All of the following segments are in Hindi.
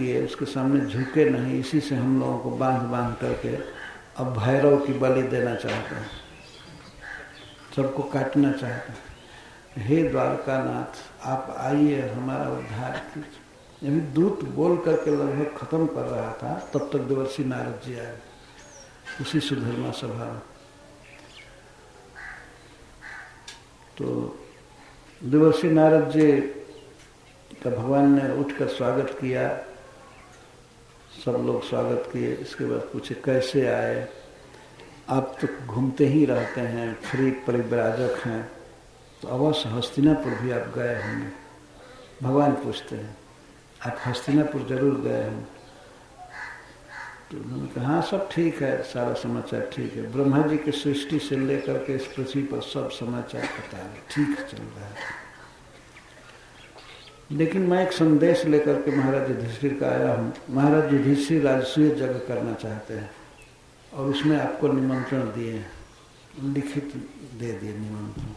किए, उसके सामने झुके नहीं, इसी से हम लोगों को बांध बांध करके अब भैरव की बलि देना चाहते हैं, सबको काटना चाहते हैं। हे द्वारकानाथ, आप आइए, हमारा उद्धार कीजिए। अभी दूत बोल करके लगभग खत्म कर रहा था, तब तक देवर्षि नारद जी आए उसी सुधर्मा सभा में। तो देवर्षि नारद जी का भगवान ने उठकर स्वागत किया, सब लोग स्वागत किए। इसके बाद पूछे कैसे आए, आप तो घूमते ही रहते हैं, फ्री परिव्राजक हैं, तो अवश्य हस्तिनापुर भी आप गए होंगे। भगवान पूछते हैं आप हस्तिनापुर जरूर गए हैं? तो उन्होंने कहा हाँ सब ठीक है, सारा समाचार ठीक है, ब्रह्मा जी की सृष्टि से लेकर के इस पृथ्वी पर सब समाचार पता है, ठीक चल रहा है। लेकिन मैं एक संदेश लेकर के महाराज युधिष्ठिर का आया हूँ। महाराज युधिष्ठिर राजसूय यज्ञ करना चाहते हैं और उसमें आपको निमंत्रण दिए, लिखित दे दिए निमंत्रण।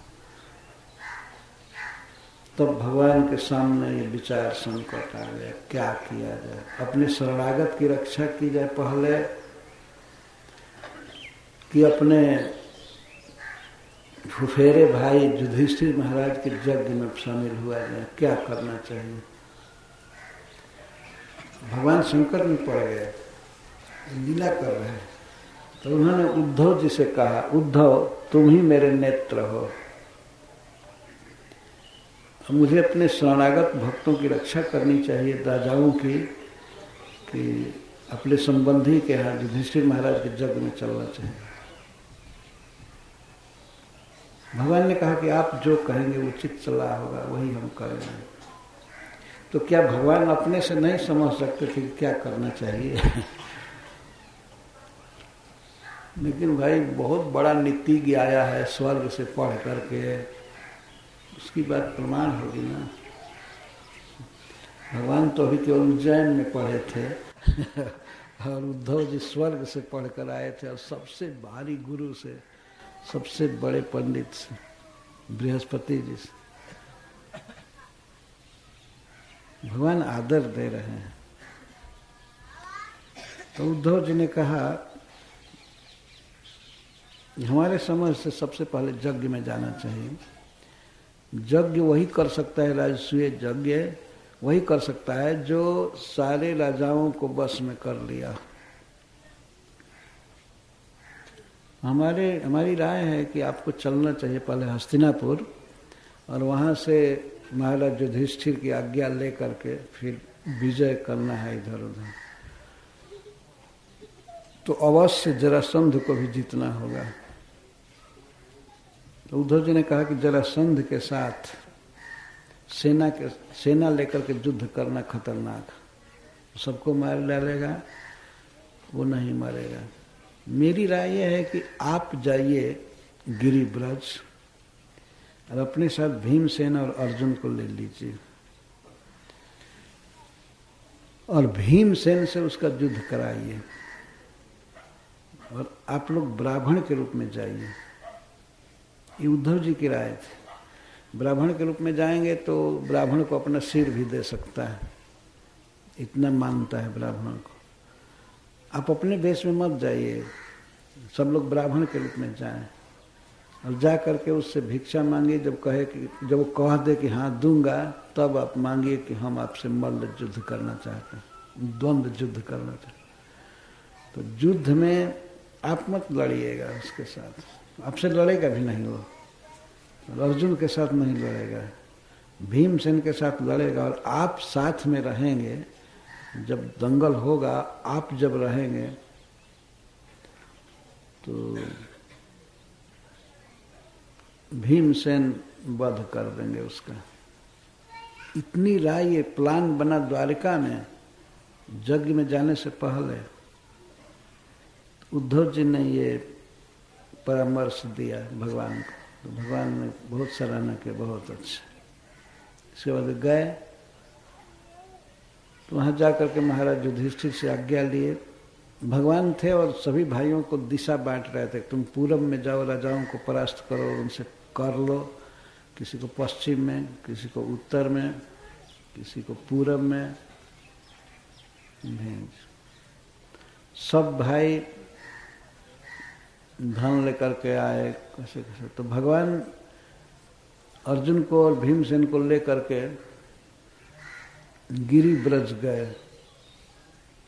तब भगवान के सामने ये विचार संकट आ गया, क्या किया जाए। अपने शरणागत की रक्षा की जाए पहले, कि अपने फुफेरे भाई युधिष्ठिर महाराज के यज्ञ में शामिल हुआ जाए, क्या करना चाहिए। भगवान संकट में पड़ गए, लीला कर रहे हैं। तो उन्होंने उद्धव जी से कहा, उद्धव तुम ही मेरे नेत्र हो, मुझे अपने शरणागत भक्तों की रक्षा करनी चाहिए, राजाओं की, कि अपने संबंधी के यहाँ युधिष्ठिर महाराज के यज्ञ में चलना चाहिए। भगवान ने कहा कि आप जो कहेंगे उचित सलाह होगा, वही हम करेंगे। तो क्या भगवान अपने से नहीं समझ सकते थे कि क्या करना चाहिए? लेकिन भाई बहुत बड़ा नीतिज्ञ आया है स्वर्ग से पढ़ करके, उसकी बात प्रमाण होगी ना। भगवान तो अभी केवल उज्जैन में पढ़े थे और उद्धव जी स्वर्ग से पढ़कर आए थे, और सबसे भारी गुरु से, सबसे बड़े पंडित से, बृहस्पति जी से। भगवान आदर दे रहे हैं। तो उद्धव जी ने कहा हमारे समझ से सबसे पहले यज्ञ में जाना चाहिए। यज्ञ वही कर सकता है, राजसूय यज्ञ वही कर सकता है जो सारे राजाओं को बस में कर लिया। हमारी राय है कि आपको चलना चाहिए पहले हस्तिनापुर, और वहाँ से महाराज युधिष्ठिर की आज्ञा ले करके फिर विजय करना है इधर उधर। तो अवश्य जरासंध को भी जीतना होगा। तो उद्धव जी ने कहा कि जरासंध के साथ सेना लेकर के युद्ध करना खतरनाक, सबको मार डालेगा, वो नहीं मरेगा। मेरी राय यह है कि आप जाइए गिरिब्रज और अपने साथ भीमसेन और अर्जुन को ले लीजिए, और भीमसेन से उसका युद्ध कराइए, और आप लोग ब्राह्मण के रूप में जाइए। ये उद्धव जी की राय थी। ब्राह्मण के रूप में जाएंगे तो ब्राह्मण को अपना सिर भी दे सकता है, इतना मानता है ब्राह्मण को। आप अपने वेश में मत जाइए, सब लोग ब्राह्मण के रूप में जाएं, और जा करके उससे भिक्षा मांगिए। जब वो कह दे कि हाँ दूंगा, तब आप मांगिए कि हम आपसे मल्ल युद्ध करना चाहते हैं, द्वंद्व युद्ध करना चाहते हैं। तो युद्ध में आप मत लड़िएगा उसके साथ, आपसे लड़ेगा भी नहीं वो, अर्जुन के साथ नहीं लड़ेगा, भीमसेन के साथ लड़ेगा। और आप साथ में रहेंगे, जब दंगल होगा आप जब रहेंगे तो भीमसेन वध कर देंगे उसका। इतनी राय, ये प्लान बना द्वारिका में यज्ञ में जाने से पहले। उद्धव जी ने ये परामर्श दिया भगवान को, तो भगवान ने बहुत सराहना किया, बहुत अच्छा। इसके बाद गए तो वहाँ जाकर के महाराज युधिष्ठिर से आज्ञा लिए। भगवान थे और सभी भाइयों को दिशा बांट रहे थे, तुम पूरब में जाओ, राजाओं को परास्त करो, उनसे कर लो, किसी को पश्चिम में, किसी को उत्तर में, किसी को पूरब में। भेज। सब भाई धन लेकर के आए कैसे कैसे, तो भगवान अर्जुन को और भीमसेन को लेकर के गिरिब्रज गए।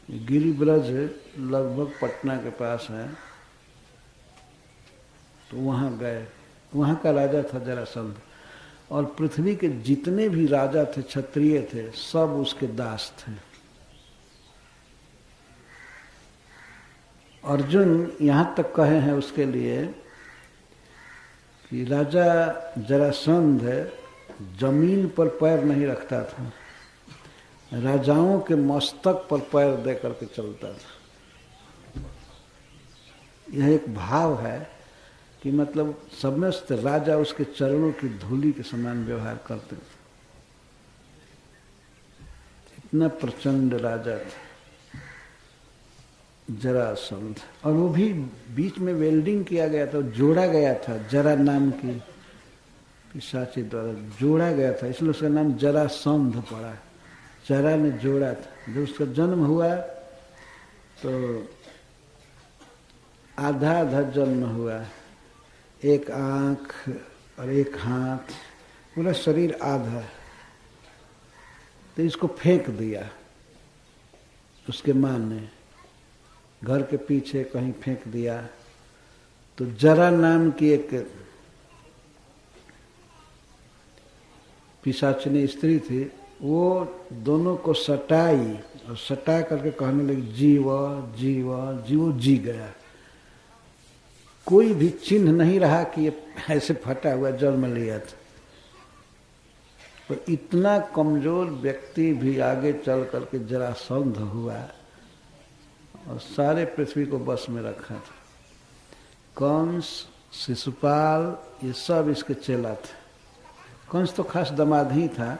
गिरिब्रज लगभग पटना के पास है, तो वहाँ गए। वहाँ का राजा था जरासंध, और पृथ्वी के जितने भी राजा थे, क्षत्रिय थे, सब उसके दास थे। अर्जुन यहाँ तक कहे हैं उसके लिए कि राजा जरासंध जमीन पर पैर नहीं रखता था, राजाओं के मस्तक पर पैर दे करके चलता था। यह एक भाव है कि मतलब समस्त राजा उसके चरणों की धूलि के समान व्यवहार करते थे। इतना प्रचंड राजा था जरासंध। और वो भी बीच में वेल्डिंग किया गया था, जोड़ा गया था, जरा नाम की पिशाची द्वारा जोड़ा गया था, इसलिए उसका नाम जरासंध पड़ा। जरा ने जोड़ा था। जब उसका जन्म हुआ तो आधा आधा जन्म हुआ, एक आंख और एक हाथ, पूरा शरीर आधा। तो इसको फेंक दिया उसके मां ने, घर के पीछे कहीं फेंक दिया। तो जरा नाम की एक पिशाचिनी स्त्री थी, वो दोनों को सटाई और सटा करके कहने लगी जीव जीव जीव। जी गया। कोई भी चिन्ह नहीं रहा कि ये ऐसे फटा हुआ जन्म लिया था। पर इतना कमजोर व्यक्ति भी आगे चल करके जरासंध हुआ और सारे पृथ्वी को बस में रखा था। कंस, शिशुपाल, ये सब इसके चेला थे। कंस तो खास दामाद ही था।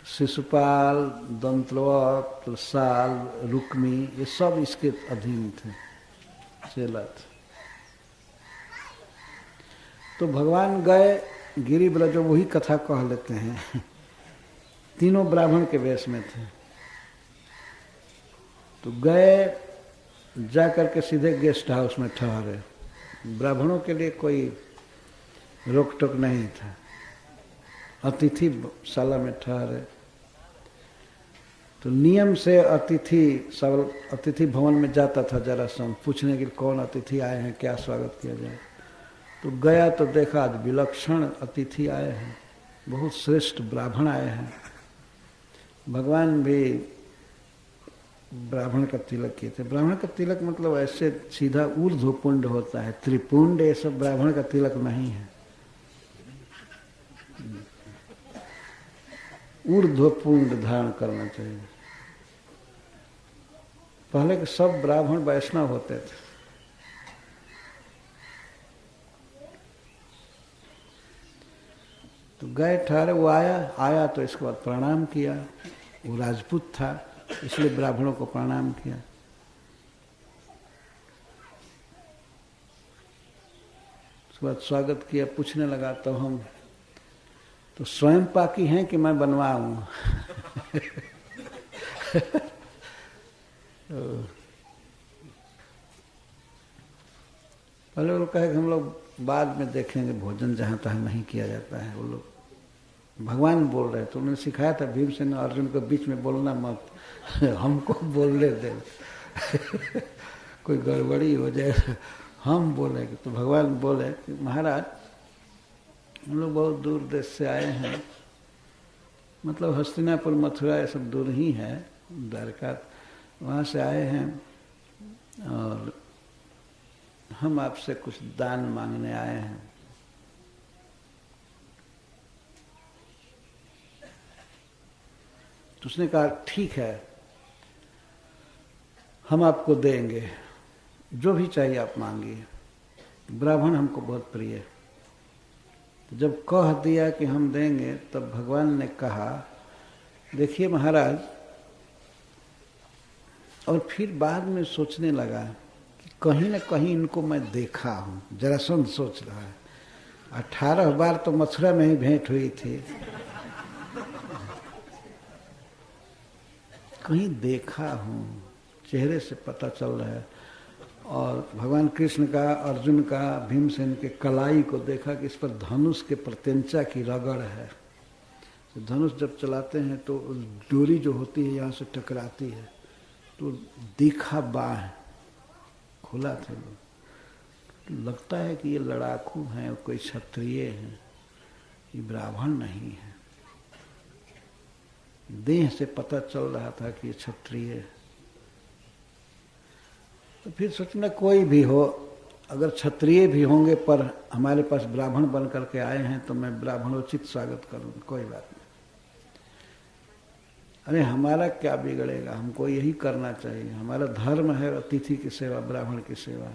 शिशुपाल, दंतवक्र, साल, रुक्मी, ये सब इसके अधीन थे, चेला थे। तो भगवान गए गिरिब्रज, वही कथा कह लेते हैं। तीनों ब्राह्मण के वेश में थे। तो गए, जा करके सीधे गेस्ट हाउस में ठहरे। ब्राह्मणों के लिए कोई रोक टोक नहीं था, अतिथि शाला में ठहरे। तो नियम से अतिथि भवन में जाता था जरासंध, पूछने के लिए कौन अतिथि आए हैं, क्या स्वागत किया जाए। तो गया तो देखा आज विलक्षण अतिथि आए हैं, बहुत श्रेष्ठ ब्राह्मण आए हैं। भगवान भी ब्राह्मण का तिलक किए थे। ब्राह्मण का तिलक मतलब ऐसे सीधा ऊर्ध्वपुंड होता है, त्रिपुंड ये सब ब्राह्मण का तिलक नहीं है। ऊर्ध्वपुंड धारण करना चाहिए। पहले के सब ब्राह्मण वैष्णव होते थे। तो गए ठहरे, वो आया तो इसके बाद प्रणाम किया। वो राजपूत था, इसलिए ब्राह्मणों को प्रणाम किया। उसके बाद स्वागत किया। पूछने लगा तो हम तो स्वयं पाकी हैं कि मैं बनवाऊं? पहले वो लोग कहे कि हम लोग बाद में देखेंगे, भोजन जहाँ तहाँ नहीं किया जाता है। वो लोग भगवान बोल रहे तो उन्होंने सिखाया था भीमसेन और अर्जुन को बीच में बोलना मत, हमको बोलने दे। कोई गड़बड़ी हो जाए हम बोलेंगे। तो भगवान बोले कि महाराज हम लोग बहुत दूर देश से आए हैं, मतलब हस्तिनापुर मथुरा ये सब दूर ही है, द्वारका, वहाँ से आए हैं और हम आपसे कुछ दान मांगने आए हैं। तो उसने कहा ठीक है, हम आपको देंगे, जो भी चाहिए आप मांगिए। ब्राह्मण हमको बहुत प्रिय है। तो जब कह दिया कि हम देंगे, तब भगवान ने कहा देखिए महाराज, और फिर बाद में सोचने लगा कि कहीं न कहीं इनको मैं देखा हूँ। जरासंध सोच रहा है 18 बार तो मथुरा में ही भेंट हुई थी, कहीं देखा हूँ, चेहरे से पता चल रहा है। और भगवान कृष्ण का, अर्जुन का, भीमसेन के कलाई को देखा कि इस पर धनुष के प्रत्यंचा की रगड़ है। तो धनुष जब चलाते हैं तो डोरी जो होती है यहाँ से टकराती है, तो दिखा बाह खुला थे लोग। तो लगता है कि ये लड़ाकू हैं, कोई क्षत्रिय हैं, ये ब्राह्मण नहीं है। देह से पता चल रहा था कि ये क्षत्रिय है। तो फिर सोचना कोई भी हो, अगर क्षत्रिय भी होंगे पर हमारे पास ब्राह्मण बन करके आए हैं तो मैं ब्राह्मणोचित स्वागत करूँगा, कोई बात नहीं। अरे हमारा क्या बिगड़ेगा, हमको यही करना चाहिए। हमारा धर्म है अतिथि की सेवा, ब्राह्मण की सेवा।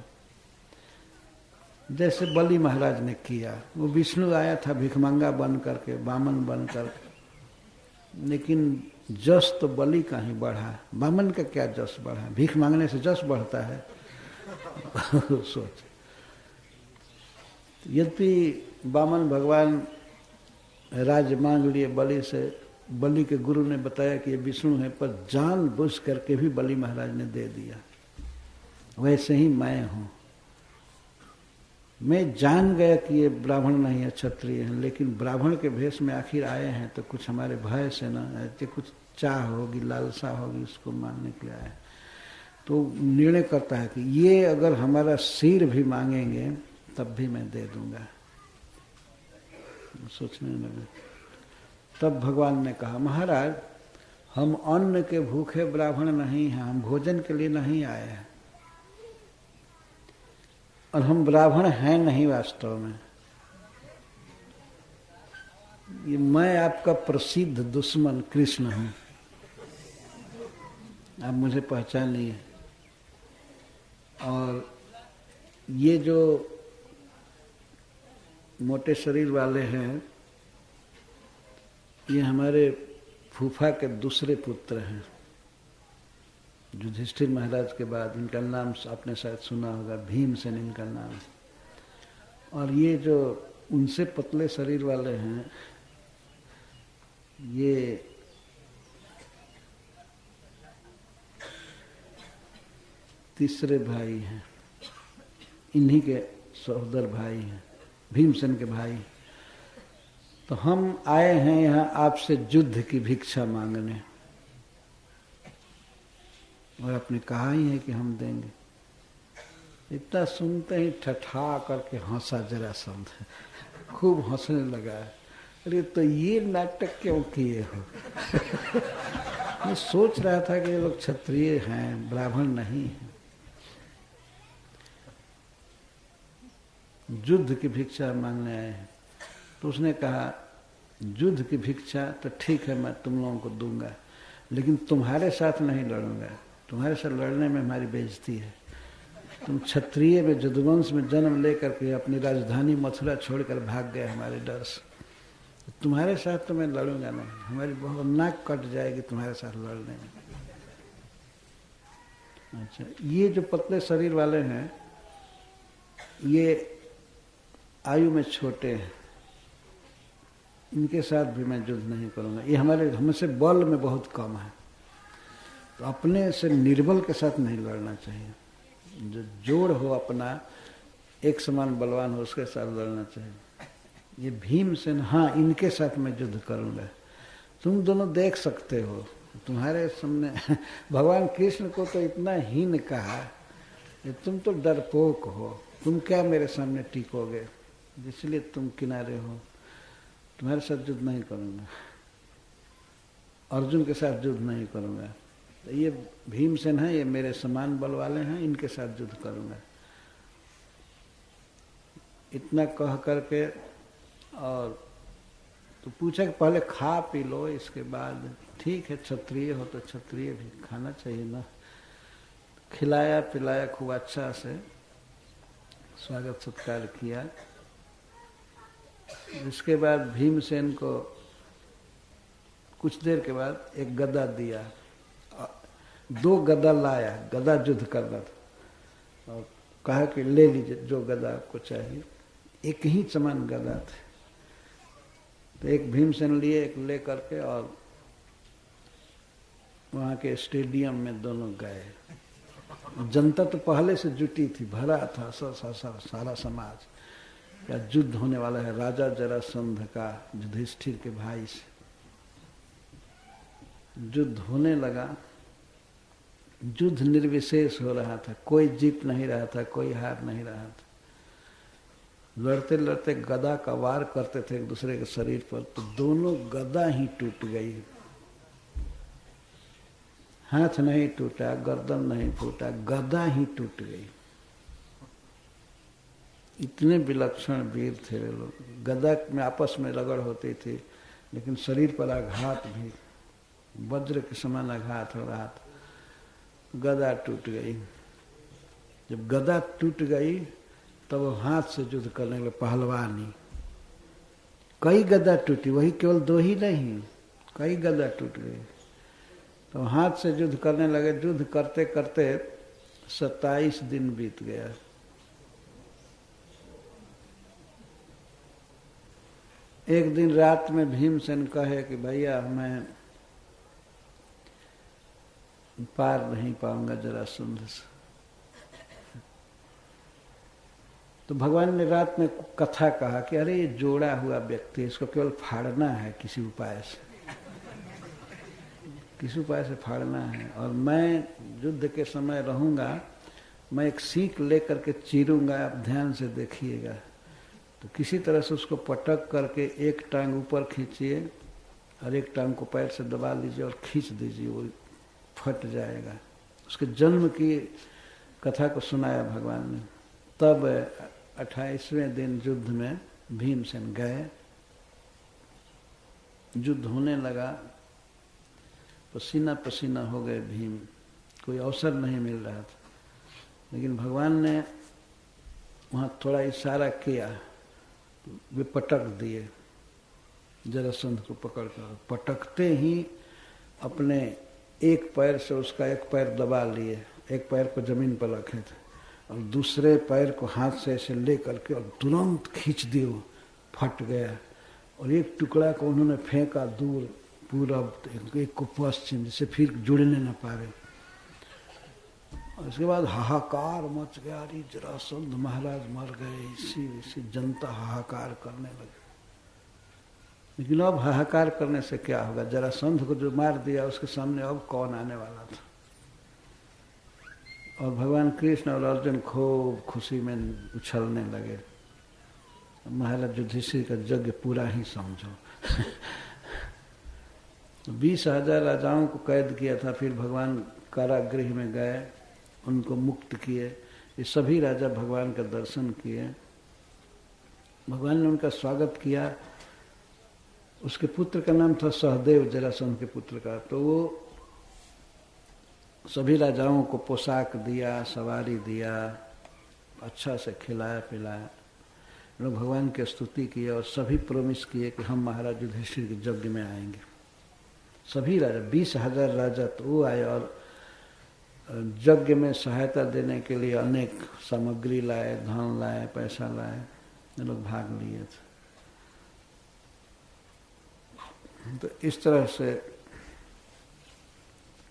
जैसे बलि महाराज ने किया, वो विष्णु आया था भिखमंगा बन करके, वामन बन करके, लेकिन जस तो बलि का ही बढ़ा, वामन का क्या जस बढ़ा? भीख मांगने से जस बढ़ता है? सोच। यद्यपि वामन भगवान राज मांग लिए बलि से, बलि के गुरु ने बताया कि ये विष्णु है, पर जानबूझ करके भी बलि महाराज ने दे दिया। वैसे ही मैं हूं, मैं जान गया कि ये ब्राह्मण नहीं है, क्षत्रिय है, लेकिन ब्राह्मण के भेष में आखिर आए हैं तो कुछ हमारे भय से ना, ऐसे कुछ चाह होगी, लालसा होगी, उसको मानने के लिए आए। तो निर्णय करता है कि ये अगर हमारा सिर भी मांगेंगे तब भी मैं दे दूंगा। सोचने लगे। तब भगवान ने कहा, महाराज हम अन्न के भूखे ब्राह्मण नहीं हैं, हम भोजन के लिए नहीं आए हैं, और हम ब्राह्मण हैं नहीं वास्तव में। ये मैं आपका प्रसिद्ध दुश्मन कृष्ण हूं, आप मुझे पहचानिए। और ये जो मोटे शरीर वाले हैं, ये हमारे फूफा के दूसरे पुत्र हैं, युधिष्ठिर महाराज के बाद। इनका नाम आपने शायद सुना होगा, भीमसेन इनका नाम। और ये जो उनसे पतले शरीर वाले हैं, ये तीसरे भाई हैं, इन्हीं के सहोदर भाई हैं, भीमसेन के भाई। तो हम आए हैं यहाँ आपसे युद्ध की भिक्षा मांगने, और आपने कहा ही है कि हम देंगे। इतना सुनते ही ठठा करके हंसा जरासंध, खूब हंसने लगा। अरे तो ये नाटक क्यों किए हो? मैं सोच रहा था कि ये लोग क्षत्रिय हैं, ब्राह्मण नहीं हैं। युद्ध की भिक्षा मांगने आए हैं। तो उसने कहा, युद्ध की भिक्षा तो ठीक है, मैं तुम लोगों को दूंगा, लेकिन तुम्हारे साथ नहीं लड़ूंगा। तुम्हारे साथ लड़ने में हमारी बेइज्जती है। तुम क्षत्रिय में, यदुवंश में जन्म लेकर के अपनी राजधानी मथुरा छोड़कर भाग गए हमारे डर से। तुम्हारे साथ तो मैं लड़ूंगा नहीं, हमारी बहुत नाक कट जाएगी तुम्हारे साथ लड़ने में। अच्छा, ये जो पतले शरीर वाले हैं, ये आयु में छोटे हैं, इनके साथ भी मैं युद्ध नहीं करूंगा। ये हमसे बल में बहुत कम है, तो अपने से निर्बल के साथ नहीं लड़ना चाहिए। जो जोड़ हो अपना, एक समान बलवान हो, उसके साथ लड़ना चाहिए। ये भीमसेन, हाँ इनके साथ मैं युद्ध करूंगा। तुम दोनों देख सकते हो, तुम्हारे सामने भगवान कृष्ण को तो इतना हीन कहा, तुम तो डरपोक हो, तुम क्या मेरे सामने टिकोगे, इसलिए तुम किनारे हो। तुम्हारे साथ युद्ध नहीं करूंगा, अर्जुन के साथ युद्ध नहीं करूंगा। तो ये भीमसेन है, ये मेरे समान बल वाले हैं, इनके साथ युद्ध करूंगा। इतना कह करके, और तो पूछा कि पहले खा पी लो, इसके बाद ठीक है, क्षत्रिय हो तो क्षत्रिय भी खाना चाहिए ना। खिलाया पिलाया, खूब अच्छा से स्वागत सत्कार किया। इसके बाद भीमसेन को कुछ देर के बाद एक गदा दिया, 2 गदा लाया, गदा युद्ध करना था, और कहा कि ले लीजिए जो गदा आपको चाहिए। एक ही समान गदा थे, तो एक भीमसेन लिए, एक ले करके, और वहाँ के स्टेडियम में दोनों गए। जनता तो पहले से जुटी थी, भरा था सारा समाज। क्या युद्ध होने वाला है राजा जरासंध का युधिष्ठिर के भाई से। युद्ध होने लगा, युद्ध निर्विशेष हो रहा था, कोई जीत नहीं रहा था, कोई हार नहीं रहा था। लड़ते लड़ते गदा का वार करते थे एक दूसरे के शरीर पर, तो दोनों गदा ही टूट गई। हाथ नहीं टूटा, गर्दन नहीं टूटा, गदा ही टूट गई। इतने विलक्षण वीर थे वे लोग। गदा में आपस में रगड़ होती थी, लेकिन शरीर पर आघात भी, वज्र के समान आघात हो रहा था। गदा टूट गई। जब गदा टूट गई तब वो हाथ से युद्ध करने लगे पहलवानी। कई गदा टूटी, वही केवल दो ही नहीं, कई गदा टूट गई। तो हाथ से युद्ध करने लगे। युद्ध करते करते 27 दिन बीत गया। एक दिन रात में भीमसेन कहे कि भैया मैं पार नहीं पाऊंगा जरासंध से। तो भगवान ने रात में कथा कहा कि अरे ये जोड़ा हुआ व्यक्ति, इसको केवल फाड़ना है किसी उपाय से, किसी उपाय से फाड़ना है। और मैं युद्ध के समय रहूंगा, मैं एक सीख लेकर के चीरूंगा, आप ध्यान से देखिएगा। तो किसी तरह से उसको पटक करके एक टांग ऊपर खींचिए और एक टांग को पैर से दबा लीजिए और खींच दीजिए, वो फट जाएगा। उसके जन्म की कथा को सुनाया भगवान ने। तब 28वें दिन युद्ध में भीमसेन गए। युद्ध होने लगा, पसीना पसीना हो गए भीम, कोई अवसर नहीं मिल रहा था। लेकिन भगवान ने वहाँ थोड़ा इशारा किया, वे पटक दिए जरासंध को पकड़कर। पटकते ही अपने एक पैर से उसका एक पैर दबा लिए, एक पैर को जमीन पर रखे थे और दूसरे पैर को हाथ से ऐसे ले करके और तुरंत खींच दिए, फट गया। और एक टुकड़ा को उन्होंने फेंका दूर, पूरब, एक को पश्चिम, जिससे फिर जुड़ने न पावे। और उसके बाद हाहाकार मच गया, अरे जरासंध महाराज मर गए। इसी जनता हाहाकार करने लगे। लेकिन अब हाहाकार करने से क्या होगा? जरासंध को जो मार दिया उसके सामने अब कौन आने वाला था? और भगवान कृष्ण और अर्जुन खूब खुशी में उछलने लगे। महाराज युधिष्ठिर का यज्ञ पूरा ही समझो। 20,000 राजाओं को कैद किया था, फिर भगवान कारागृह में गए, उनको मुक्त किए। ये सभी राजा भगवान का दर्शन किए, भगवान ने उनका स्वागत किया। उसके पुत्र का नाम था सहदेव, जरासंध के पुत्र का। तो वो सभी राजाओं को पोशाक दिया, सवारी दिया, अच्छा से खिलाया पिलाया। लोग भगवान की स्तुति किए और सभी प्रॉमिस किए कि हम महाराज युधिष्ठिर के यज्ञ में आएंगे। सभी राजा, 20,000 राजा तो वो आए और यज्ञ में सहायता देने के लिए अनेक सामग्री लाए, धन लाए, पैसा लाए, ये लोग भाग लिए थे। तो इस तरह से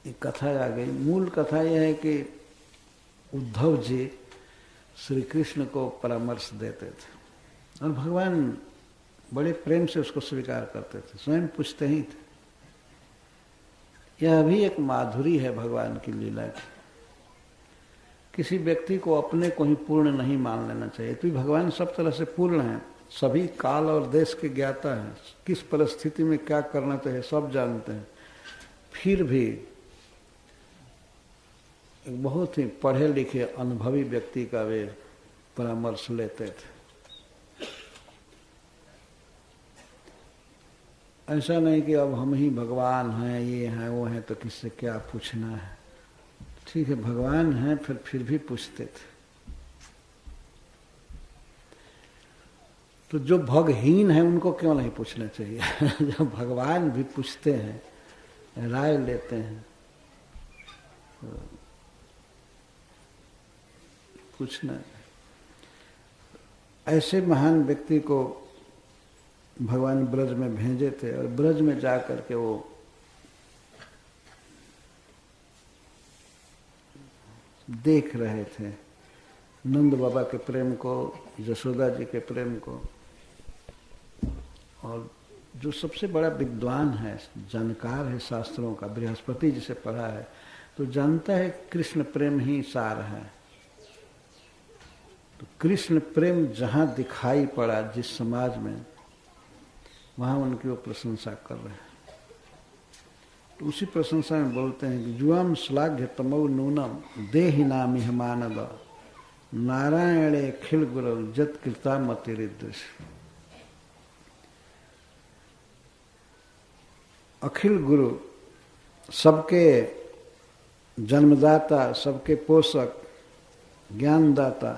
एक कथा आ गई। मूल कथा यह है कि उद्धव जी श्री कृष्ण को परामर्श देते थे और भगवान बड़े प्रेम से उसको स्वीकार करते थे, स्वयं पूछते ही थे। यह भी एक माधुरी है भगवान की लीला की। किसी व्यक्ति को अपने को ही पूर्ण नहीं मान लेना चाहिए। तो भगवान सब तरह से पूर्ण है, सभी काल और देश के ज्ञाता हैं, किस परिस्थिति में क्या करना चाहिए सब जानते हैं। फिर भी एक बहुत ही पढ़े लिखे अनुभवी व्यक्ति का वे परामर्श लेते थे। ऐसा नहीं कि अब हम ही भगवान हैं, ये हैं वो हैं, तो किससे क्या पूछना है। ठीक है, भगवान हैं, फिर भी पूछते थे। तो जो भगहीन है उनको क्यों नहीं पूछना चाहिए? जब भगवान भी पूछते हैं, राय लेते हैं, तो पूछना। ऐसे महान व्यक्ति को भगवान ब्रज में भेजे थे और ब्रज में जाकर के वो देख रहे थे नंद बाबा के प्रेम को, यशोदा जी के प्रेम को। और जो सबसे बड़ा विद्वान है, जानकार है शास्त्रों का, बृहस्पति जिसे पढ़ा है तो जानता है कृष्ण प्रेम ही सार है। तो कृष्ण प्रेम जहाँ दिखाई पड़ा जिस समाज में, वहाँ उनकी वो प्रशंसा कर रहे हैं। तो उसी प्रशंसा में बोलते हैं कि जुआम श्लाघ्य तमौ नूनम देहि नामि मानव नारायणे खिल गुरु जत कृता मतिरिदृश। अखिल गुरु, सबके जन्मदाता, सबके पोषक, ज्ञानदाता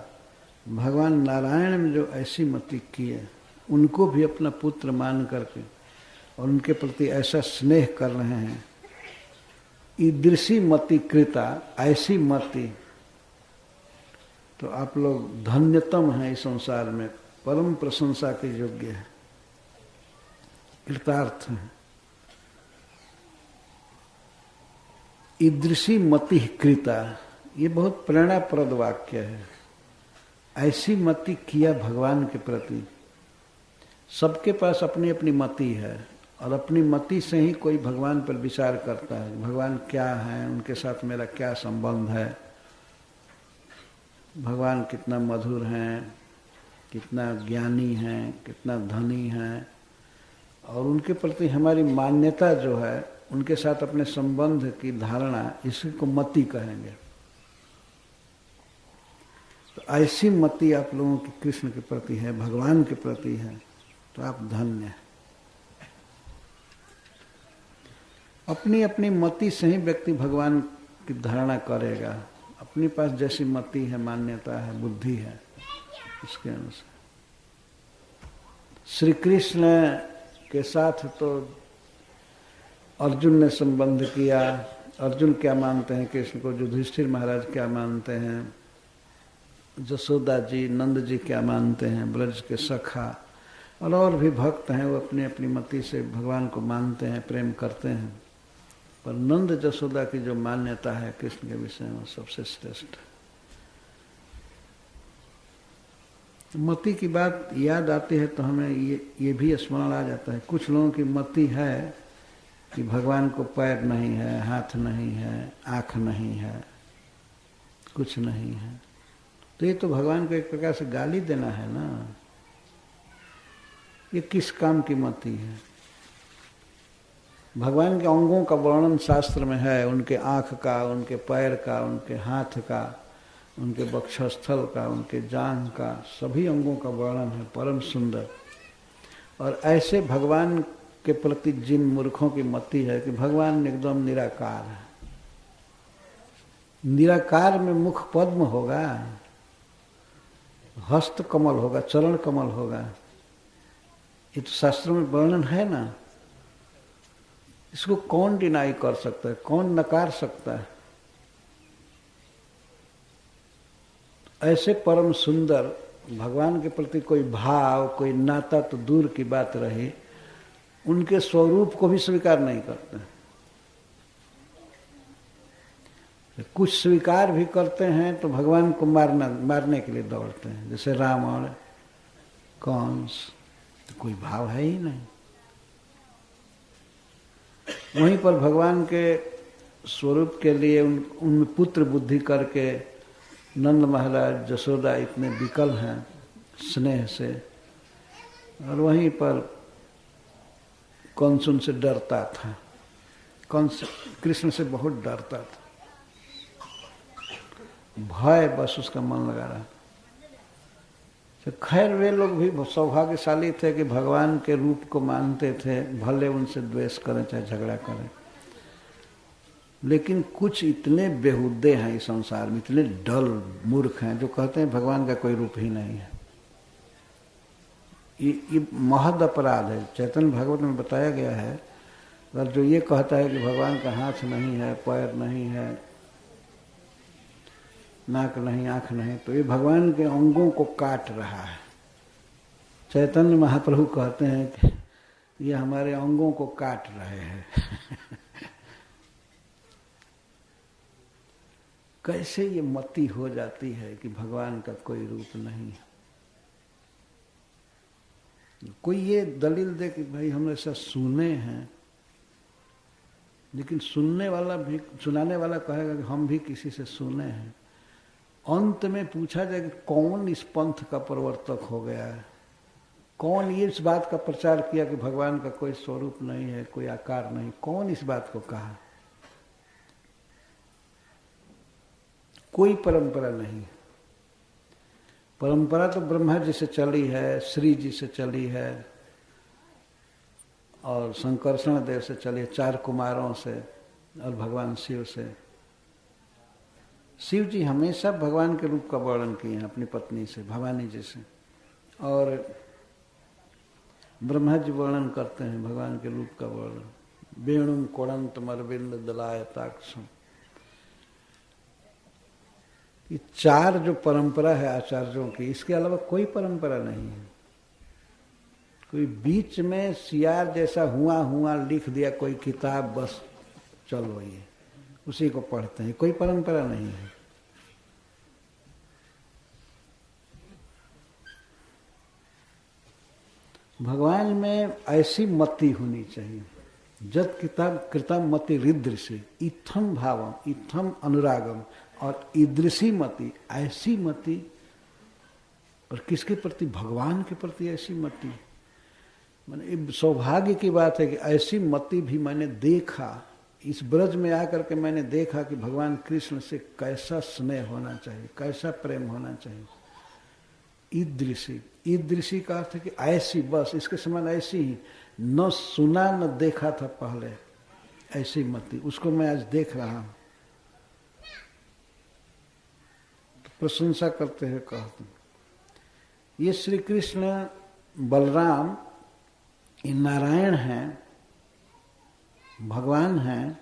भगवान नारायण में जो ऐसी मति की है, उनको भी अपना पुत्र मान करके और उनके प्रति ऐसा स्नेह कर रहे हैं। ईदृशी मति कृता, ऐसी मति, तो आप लोग धन्यतम हैं इस संसार में, परम प्रशंसा के योग्य है, कृतार्थ हैं। ईदृशी मति कृता, ये बहुत प्रेरणाप्रद वाक्य है। ऐसी मति किया भगवान के प्रति। सबके पास अपनी अपनी मति है और अपनी मति से ही कोई भगवान पर विचार करता है, भगवान क्या है, उनके साथ मेरा क्या संबंध है, भगवान कितना मधुर हैं, कितना ज्ञानी हैं, कितना धनी हैं, और उनके प्रति हमारी मान्यता जो है, उनके साथ अपने संबंध की धारणा, इसी को मति कहेंगे। तो ऐसी मति आप लोगों की कृष्ण के प्रति है, भगवान के प्रति है, तो आप धन्य हैं। अपनी अपनी मति से ही व्यक्ति भगवान की धारणा करेगा। अपने पास जैसी मति है, मान्यता है, बुद्धि है, इसके अनुसार। श्री कृष्ण के साथ तो अर्जुन ने संबंध किया। अर्जुन क्या मानते हैं कृष्ण को, युधिष्ठिर महाराज क्या मानते हैं, यशोदा जी, नंद जी क्या मानते हैं, ब्रज के सखा, और भी भक्त हैं, वो अपनी अपनी मति से भगवान को मानते हैं, प्रेम करते हैं। पर नंद यशोदा की जो मान्यता है कृष्ण के विषय में, सबसे श्रेष्ठ। मति की बात याद आती है तो हमें ये भी स्मरण आ जाता है। कुछ लोगों की मति है कि भगवान को पैर नहीं है, हाथ नहीं है, आँख नहीं है, कुछ नहीं है, तो ये तो भगवान को एक प्रकार से गाली देना है ना। ये किस काम की मति है? भगवान के अंगों का वर्णन शास्त्र में है, उनके आँख का, उनके पैर का, उनके हाथ का, उनके वक्षस्थल का, उनके जांघ का, सभी अंगों का वर्णन है, परम सुंदर। और ऐसे भगवान के प्रति जिन मूर्खों की मति है कि भगवान एकदम निराकार है, निराकार में मुख पद्म होगा, हस्त कमल होगा, चरण कमल होगा, ये तो शास्त्रों में वर्णन है ना। इसको कौन डिनाई कर सकता है, कौन नकार सकता है? ऐसे परम सुंदर भगवान के प्रति कोई भाव, कोई नाता तो दूर की बात रही, उनके स्वरूप को भी स्वीकार नहीं करते। कुछ स्वीकार भी करते हैं तो भगवान को मारने के लिए दौड़ते हैं, जैसे रावण, कंस, तो कोई भाव है ही नहीं। वहीं पर भगवान के स्वरूप के लिए उनमें पुत्र बुद्धि करके नंद महाराज, यशोदा इतने विकल हैं स्नेह से, और वहीं पर कंस उनसे डरता था। कंस कृष्ण से बहुत डरता था, भय बस उसका मन लगा रहा। तो खैर वे लोग भी सौभाग्यशाली थे कि भगवान के रूप को मानते थे, भले उनसे द्वेष करें चाहे झगड़ा करें। लेकिन कुछ इतने बेहुदे हैं इस संसार में, इतने डल मूर्ख हैं, जो कहते हैं भगवान का कोई रूप ही नहीं है। ये महद अपराध है। चैतन्य भागवत में बताया गया है, अगर जो ये कहता है कि भगवान का हाथ नहीं है, पैर नहीं है, नाक नहीं, आँख नहीं, तो ये भगवान के अंगों को काट रहा है। चैतन्य महाप्रभु कहते हैं कि ये हमारे अंगों को काट रहे हैं। कैसे ये मति हो जाती है कि भगवान का कोई रूप नहीं है। कोई ये दलील दे कि भाई हमने ऐसा सुने हैं, लेकिन सुनने वाला भी, सुनाने वाला कहेगा कि हम भी किसी से सुने हैं। अंत में पूछा जाए कि कौन इस पंथ का प्रवर्तक हो गया है, कौन ये इस बात का प्रचार किया कि भगवान का कोई स्वरूप नहीं है, कोई आकार नहीं, कौन इस बात को कहा? कोई परंपरा नहीं। परंपरा तो ब्रह्मा जी से चली है, श्री जी से चली है और संकर्षण देव से चली है, 4 कुमारों से और भगवान शिव से। शिव जी हमेशा भगवान के रूप का वर्णन किए हैं अपनी पत्नी से, भवानी जी से, और ब्रह्मा जी वर्णन करते हैं भगवान के रूप का वर्णन, वेणुम कोणंत मरविंद दलायताक्षम। ये 4 जो परंपरा है आचार्यों की, इसके अलावा कोई परंपरा नहीं है। कोई बीच में सियार जैसा हुआ लिख दिया कोई किताब, बस चलो ये उसी को पढ़ते हैं, कोई परंपरा नहीं है। भगवान में ऐसी मति होनी चाहिए, जत किताब कृतम मति रीदृशी, इत्थम भावम इत्थम अनुरागम, और ईदृशी मति, ऐसी मति। और किसके प्रति? भगवान के प्रति ऐसी मति। मैंने सौभाग्य की बात है कि ऐसी मति भी मैंने देखा, इस ब्रज में आकर के मैंने देखा कि भगवान कृष्ण से कैसा स्नेह होना चाहिए, कैसा प्रेम होना चाहिए। ईदृशी, ईदृशी का अर्थ है कि ऐसी, बस इसके समान ऐसी ही, न सुना न देखा था पहले, ऐसी मति, उसको मैं आज देख रहा हूं। तो प्रशंसा करते हैं, कहते ये श्री कृष्ण बलराम ये नारायण हैं, भगवान हैं,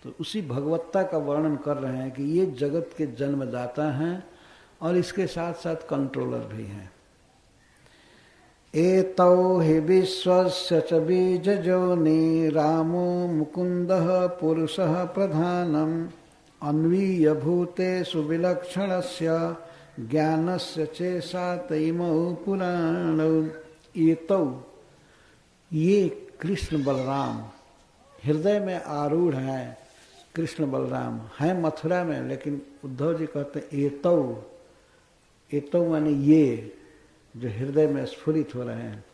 तो उसी भगवत्ता का वर्णन कर रहे हैं कि ये जगत के जन्मदाता हैं और इसके साथ साथ कंट्रोलर भी हैं। एतौ हि विश्वस्य च बीजजोनि रामो मुकुन्दः पुरुषः प्रधानम् अन्वीय भूतेषु विलक्षणस्य ज्ञानस्य चेषा तैमौ पुराणौ। एतौ, ये कृष्ण बलराम हृदय में आरूढ़ हैं। कृष्ण बलराम हैं मथुरा में, लेकिन उद्धव जी कहते हैं एतौ, एतौ माने ये जो हृदय में स्फुरित हो रहे हैं,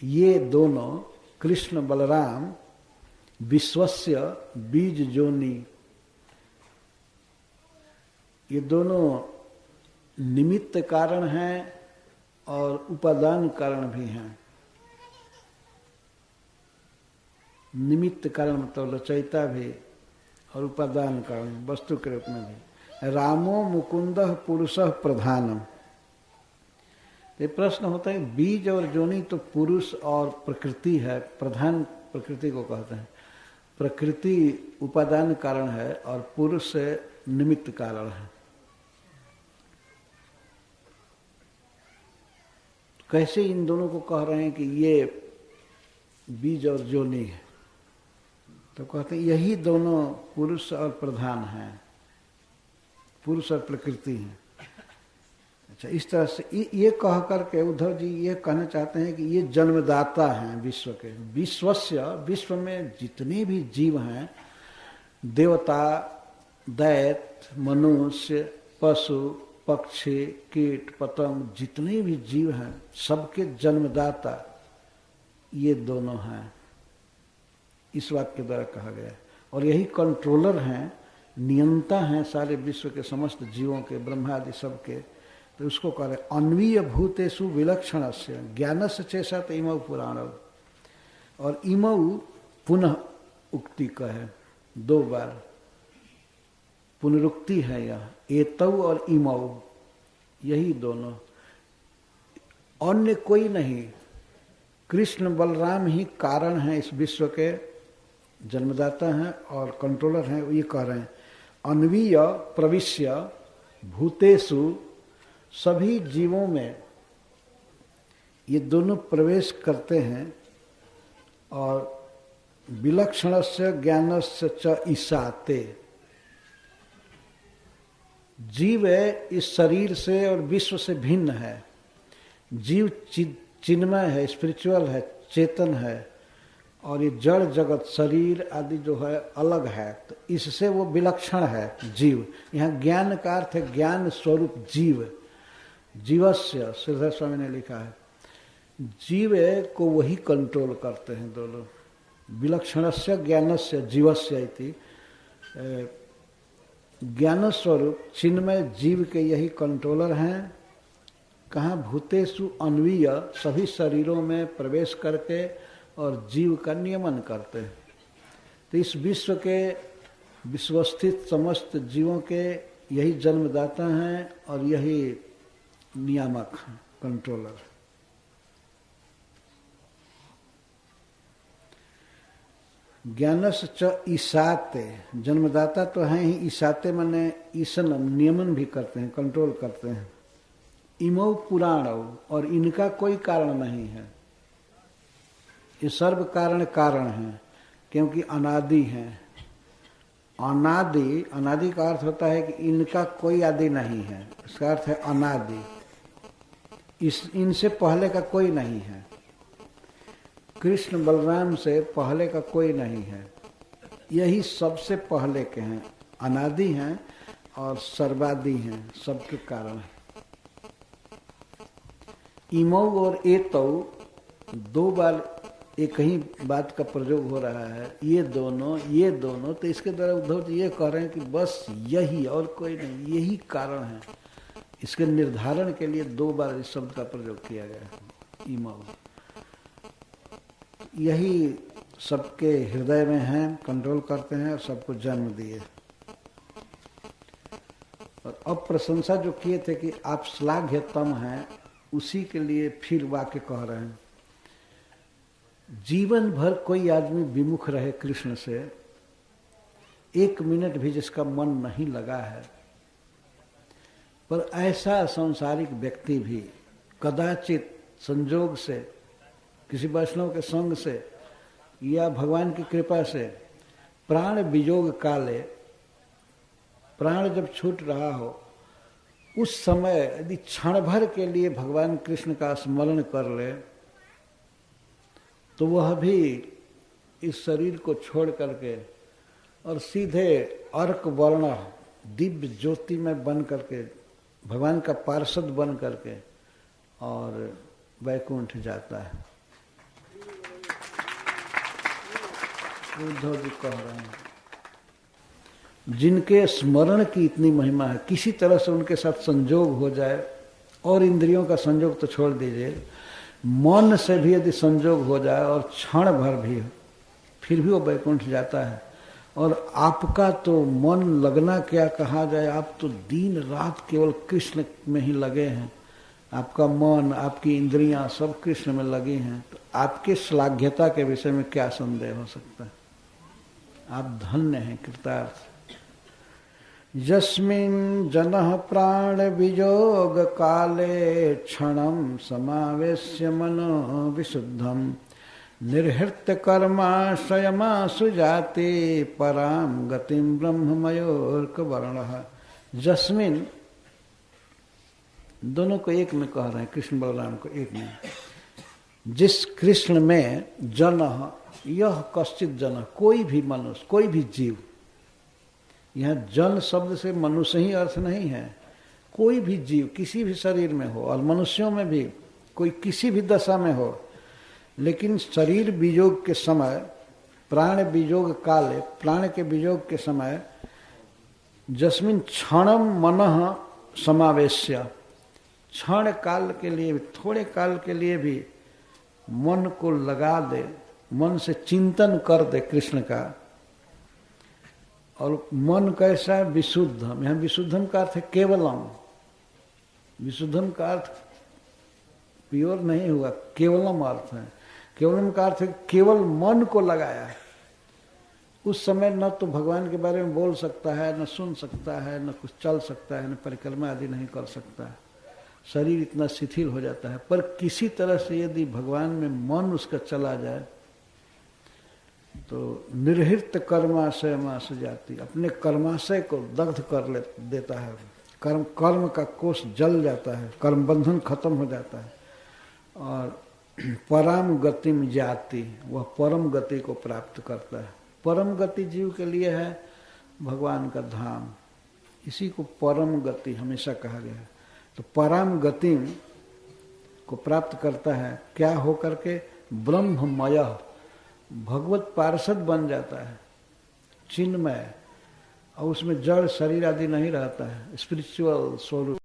ये दोनों कृष्ण बलराम विश्वस्य बीज जोनी, ये दोनों निमित्त कारण हैं और उपादान कारण भी हैं। निमित्त कारण मतलब रचयिता भी, और उपादान कारण वस्तु के रूप में भी। रामो मुकुंदः पुरुषः प्रधानम। ये प्रश्न होता है, बीज और जोनी तो पुरुष और प्रकृति है, प्रधान प्रकृति को कहते हैं। प्रकृति उपादान कारण है और पुरुष से निमित्त कारण है। कैसे इन दोनों को कह रहे हैं कि ये बीज और जोनी है? तो कहते हैं यही दोनों पुरुष और प्रधान हैं, पुरुष और प्रकृति हैं। अच्छा, इस तरह से ये कह करके उद्धव जी ये कहना चाहते हैं कि ये जन्मदाता हैं विश्व के। विश्वस्य, विश्व में जितने भी जीव हैं, देवता, दैत्य, मनुष्य, पशु, पक्षी, कीट, पतंग, जितने भी जीव हैं, सबके जन्मदाता ये दोनों हैं। इस वाक्य द्वारा कहा गया है। और यही कंट्रोलर हैं, नियंता हैं सारे विश्व के समस्त जीवों के, ब्रह्मा आदि सबके। तो उसको कह रहे अन्वीय भूतेषु विलक्षणस्य ज्ञानस्य चेषा इमौ पुराणौ। और इमौ पुनः उक्ति का है, 2 बार पुनरुक्ति है यह। एतौ और इमौ, यही दोनों, अन्य कोई नहीं। कृष्ण बलराम ही कारण हैं, इस विश्व के जन्मदाता हैं और कंट्रोलर हैं। ये कह रहे हैं अन्वीय प्रविश्य भूतेषु, सभी जीवों में ये दोनों प्रवेश करते हैं और विलक्षणस्य ज्ञानस्य च ईसाते। जीव इस शरीर से और विश्व से भिन्न है। जीव चिन्मय है, स्पिरिचुअल है, चेतन है, और ये जड़ जगत शरीर आदि जो है अलग है, तो इससे वो विलक्षण है जीव। यहाँ ज्ञान का अर्थ है ज्ञान स्वरूप जीव। जीवस्य, श्रीधर स्वामी ने लिखा है, जीव को वही कंट्रोल करते हैं दोनों। विलक्षणस्य ज्ञानस्य जीवस्य इति, ज्ञान स्वरूप चिन्मय जीव के यही कंट्रोलर हैं। कहाँ? भूतेषु अन्वीय, सभी शरीरों में प्रवेश करके और जीव का नियमन करते हैं। तो इस विश्व के विश्वस्थित समस्त जीवों के यही जन्मदाता हैं और यही नियामक हैं, कंट्रोलर। ज्ञानस च ईसाते, जन्मदाता तो हैं ही, ईसाते माने ईसन, नियमन भी करते हैं, कंट्रोल करते हैं। इमौ पुराणौ, और इनका कोई कारण नहीं है, ये सर्व कारण कारण हैं, क्योंकि अनादि हैं। अनादि, अनादि का अर्थ होता है कि इनका कोई आदि नहीं है, इसका अर्थ है अनादि। इनसे पहले का कोई नहीं है। कृष्ण बलराम से पहले का कोई नहीं है, यही सबसे पहले के हैं, अनादि हैं और सर्वादि हैं, सबके कारण है। इमौ और एतौ, दो बार एक ही बात का प्रयोग हो रहा है, ये दोनों। तो इसके द्वारा उद्धव जी ये कह रहे हैं कि बस यही और कोई नहीं, यही कारण है। इसके निर्धारण के लिए दो बार इस शब्द का प्रयोग किया गया है, इमौ। यही सबके हृदय में हैं, कंट्रोल करते हैं और सबको जन्म दिए। और अब प्रशंसा जो किए थे कि आप श्लाघ्यतम हैं, उसी के लिए फिर वाक्य कह रहे हैं। जीवन भर कोई आदमी विमुख रहे कृष्ण से, एक मिनट भी जिसका मन नहीं लगा है, पर ऐसा सांसारिक व्यक्ति भी कदाचित संजोग से, किसी वैष्णव के संग से या भगवान की कृपा से प्राण वियोग काले, प्राण जब छूट रहा हो, उस समय यदि क्षण भर के लिए भगवान कृष्ण का स्मरण कर ले, तो वह भी इस शरीर को छोड़ करके और सीधे अर्क वर्ण दिव्य ज्योति में बन करके, भगवान का पार्षद बन करके और वैकुंठ जाता है। उद्धव जी कह रहे हैं, जिनके स्मरण की इतनी महिमा है, किसी तरह से उनके साथ संजोग हो जाए, और इंद्रियों का संजोग तो छोड़ दीजिए, मन से भी यदि संजोग हो जाए और क्षण भर भी, फिर भी वो वैकुंठ जाता है। और आपका तो मन लगना क्या कहा जाए, आप तो दिन रात केवल कृष्ण में ही लगे हैं, आपका मन, आपकी इंद्रियां सब कृष्ण में लगी हैं, तो आपके श्लाघ्यता के विषय में क्या संदेह हो सकता है? आप धन्य हैं, कृतार्थ। यस्मिन् जनः प्राण वियोग काले क्षणं समावेश्य मनो विशुद्धं निर्हृत्य कर्माश्रयमाशु जाते पराम गतिम ब्रह्ममयोर्क वर्णः। यस्मिन्, दोनों को एक में कह रहे हैं, कृष्ण बलराम को एक में। जिस कृष्ण में जनः, यह कश्चित जनः, कोई भी मनुष्य, कोई भी जीव, यहाँ जन शब्द से मनुष्य ही अर्थ नहीं है, कोई भी जीव किसी भी शरीर में हो, और मनुष्यों में भी कोई किसी भी दशा में हो, लेकिन शरीर वियोग के समय, प्राण वियोग काले, प्राण के वियोग के समय, जस्मिन क्षणम मनः समावेश्य, क्षण काल के लिए, थोड़े काल के लिए भी मन को लगा दे, मन से चिंतन कर दे कृष्ण का। और मन कैसा? विशुद्धम। यहाँ विशुद्धम का अर्थ है केवलम। विशुद्धम का अर्थ प्योर नहीं हुआ, केवलम अर्थ है। केवलम का अर्थ है केवल मन को लगाया है। उस समय न तो भगवान के बारे में बोल सकता है, न सुन सकता है, न कुछ चल सकता है, न परिक्रमा आदि नहीं कर सकता है, शरीर इतना शिथिल हो जाता है। पर किसी तरह से यदि भगवान में मन उसका चला जाए तो निर्हित कर्माशय मास जाती, अपने कर्माशय को दग्ध कर देता है, कर्म का कोष जल जाता है, कर्म बंधन खत्म हो जाता है। और परम गति में जाती, वह परम गति को प्राप्त करता है। परम गति जीव के लिए है भगवान का धाम, इसी को परम गति हमेशा कहा गया है। तो परम गति को प्राप्त करता है, क्या हो करके? ब्रह्ममय, भगवत पार्षद बन जाता है, चिन्मय, और उसमें जड़ शरीर आदि नहीं रहता है, स्पिरिचुअल स्वरूप।